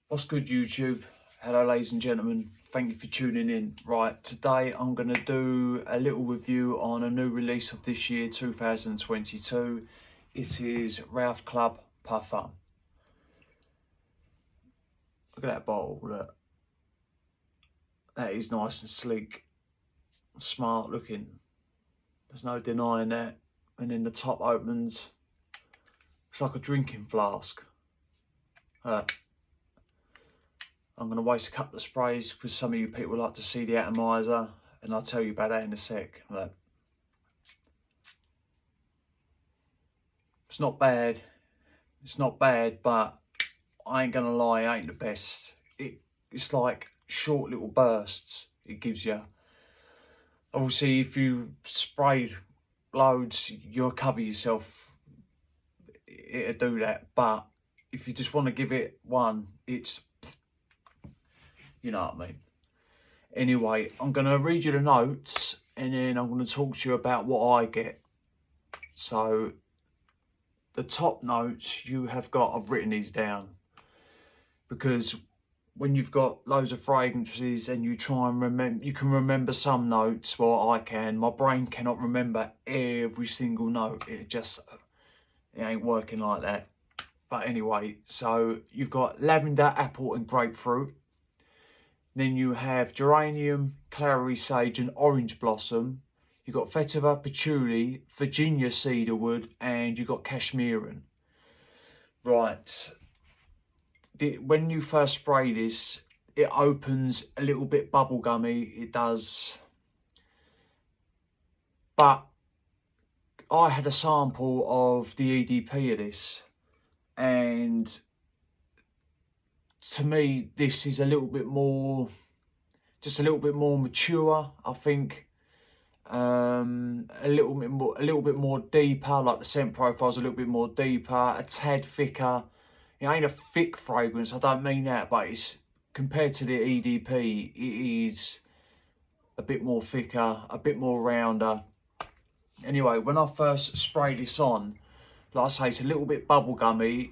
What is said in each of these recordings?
What's good, YouTube? Hello, ladies and gentlemen. Thank you for tuning in. Right, today I'm going to do a little review on a new release of this year, 2022. It is Ralph Club Parfum. Look at that bottle. Look. That is nice and sleek, smart looking. There's no denying that. And then the top opens. It's like a drinking flask. I'm going to waste a couple of sprays because some of you people like to see the atomizer, and I'll tell you about that in a sec. But it's not bad. It's not bad, but I ain't going to lie, it ain't the best. It's like short little bursts it gives you. Obviously, if you sprayed loads, you'll cover yourself. It'll do that. But if you just want to give it one, it's... You know what I mean? Anyway, I'm going to read you the notes and then I'm going to talk to you about what I get. So, the top notes you have got, I've written these down. Because when you've got loads of fragrances and you try and remember, you can remember some notes, well, I can. My brain cannot remember every single note. It ain't working like that. But anyway, so you've got lavender, apple and grapefruit. Then you have geranium, clary sage and orange blossom. You've got vetiver, patchouli, Virginia cedarwood, and you've got cashmeran. Right. When you first spray this, it opens a little bit bubblegummy. It does. But I had a sample of the EDP of this, and to me, this is a little bit more, just a little bit more mature, I think. A little bit more deeper, like the scent profile's a little bit more deeper, a tad thicker. It ain't a thick fragrance, I don't mean that, but it's, compared to the EDP, it is a bit more thicker, a bit more rounder. Anyway, when I first sprayed this on, like I say, it's a little bit bubblegummy.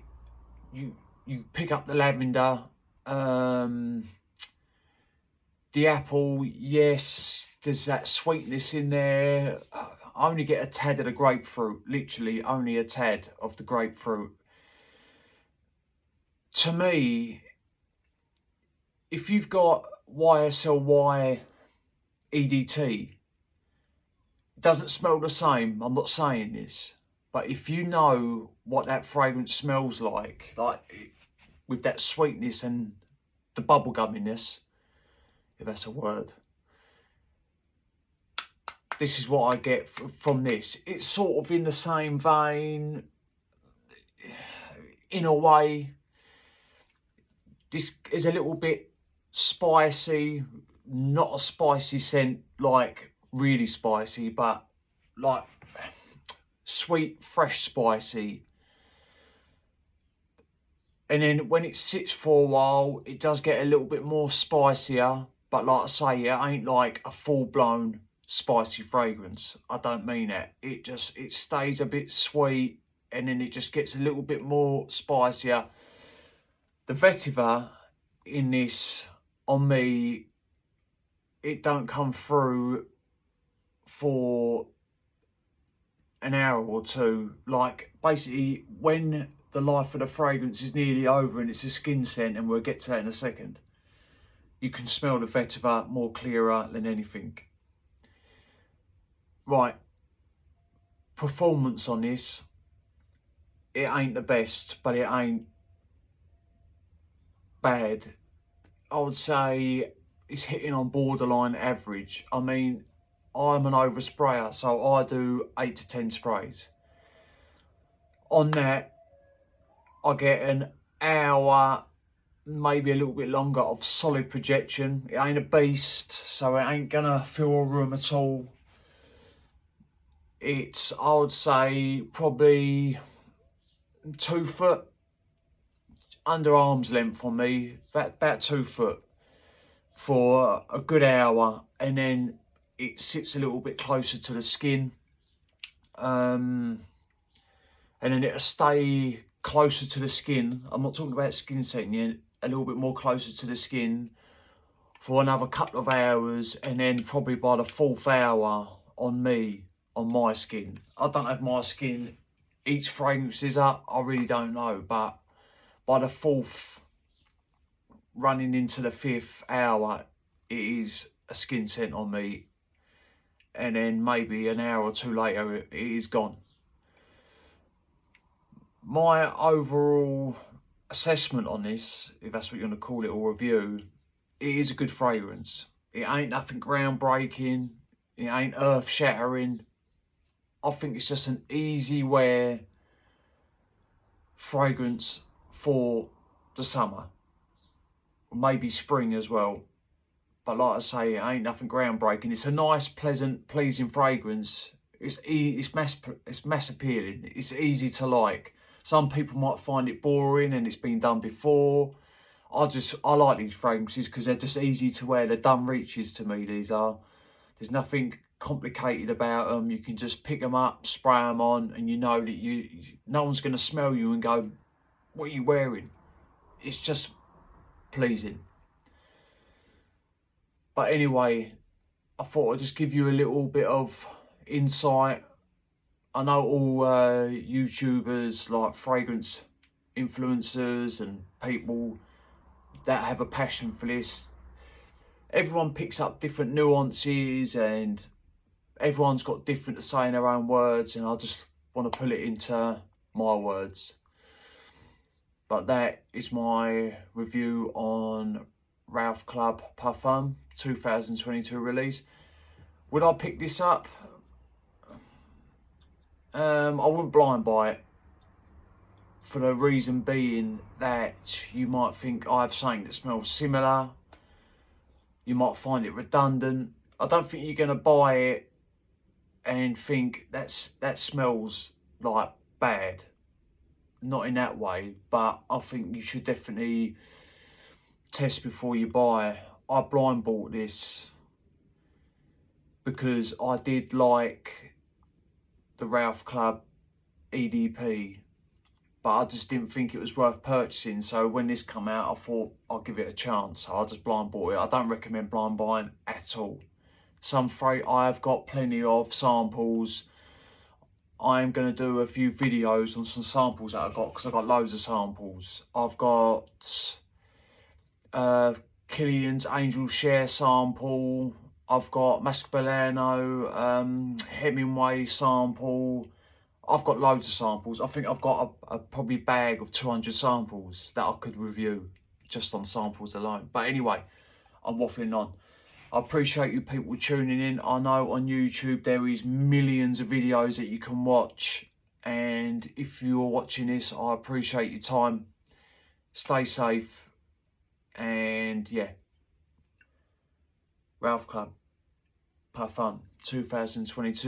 You pick up the lavender, the apple, yes, there's that sweetness in there. I only get a tad of the grapefruit, literally only a tad of the grapefruit. To me, if you've got YSLY EDT, it doesn't smell the same. I'm not saying this, but if you know what that fragrance smells like with that sweetness and the bubblegumminess, if that's a word, this is what I get from this. It's sort of in the same vein, in a way. This is a little bit spicy, not a spicy scent, like really spicy, but like sweet, fresh spicy. And then when it sits for a while, it does get a little bit more spicier. But like I say, it ain't like a full-blown spicy fragrance. I don't mean that. It stays a bit sweet and then it just gets a little bit more spicier. The vetiver in this, on me, it don't come through for an hour or two. Like, basically, when the life of the fragrance is nearly over and it's a skin scent, and we'll get to that in a second, you can smell the vetiver more clearer than anything. Right, performance on this, it ain't the best, but it ain't bad. I would say it's hitting on borderline average. I mean, I'm an oversprayer, so I do 8 to 10 sprays. On that, I get an hour, maybe a little bit longer, of solid projection. It ain't a beast, so it ain't gonna fill a room at all. It's, I would say, probably 2 foot, under arm's length on me, about 2 foot for a good hour, and then it sits a little bit closer to the skin, and then it'll stay closer to the skin. I'm not talking about skin setting yet. a little bit more closer to the skin for another couple of hours, and then probably by the 4th hour on my skin. I don't have my skin, each fragrance is up, I really don't know, but by the 4th, running into the 5th hour, it is a skin scent on me, and then maybe an hour or two later, it is gone. My overall assessment on this, if that's what you're going to call it, or review, it is a good fragrance. It ain't nothing groundbreaking, it ain't earth-shattering. I think it's just an easy wear fragrance for the summer, maybe spring as well. But like I say, it ain't nothing groundbreaking. It's a nice, pleasant, pleasing fragrance. It's mass appealing. It's easy to like. Some people might find it boring and it's been done before. I like these fragrances because they're just easy to wear. They're dumb reaches to me, these are. There's nothing complicated about them. You can just pick them up, spray them on, and you know that no one's going to smell you and go, what are you wearing? It's just pleasing. But anyway, I thought I'd just give you a little bit of insight. I know all YouTubers, like fragrance influencers and people that have a passion for this, everyone picks up different nuances and everyone's got different to say in their own words, and I just want to put it into my words. But that is my review on Ralph Club Parfum 2022 release. Would I pick this up? I wouldn't blind buy it, for the reason being that you might think I have something that smells similar. You might find it redundant. I don't think you're going to buy it and think that smells like bad. Not in that way, but I think you should definitely test before you buy. I blind bought this because I did like the Ralph Club EDP, but I just didn't think it was worth purchasing. So when this come out, I thought I'll give it a chance. So I just blind bought it. I don't recommend blind buying at all. I've got plenty of samples. I'm going to do a few videos on some samples that I've got, because I've got loads of samples. I've got Killian's Angel Share sample. I've got Mascabellano, Hemingway sample. I've got loads of samples. I think I've got a probably bag of 200 samples that I could review just on samples alone. But anyway, I'm waffling on. I appreciate you people tuning in. I know on YouTube there is millions of videos that you can watch, and if you're watching this, I appreciate your time. Stay safe, and yeah, Ralph Club Parfum 2022.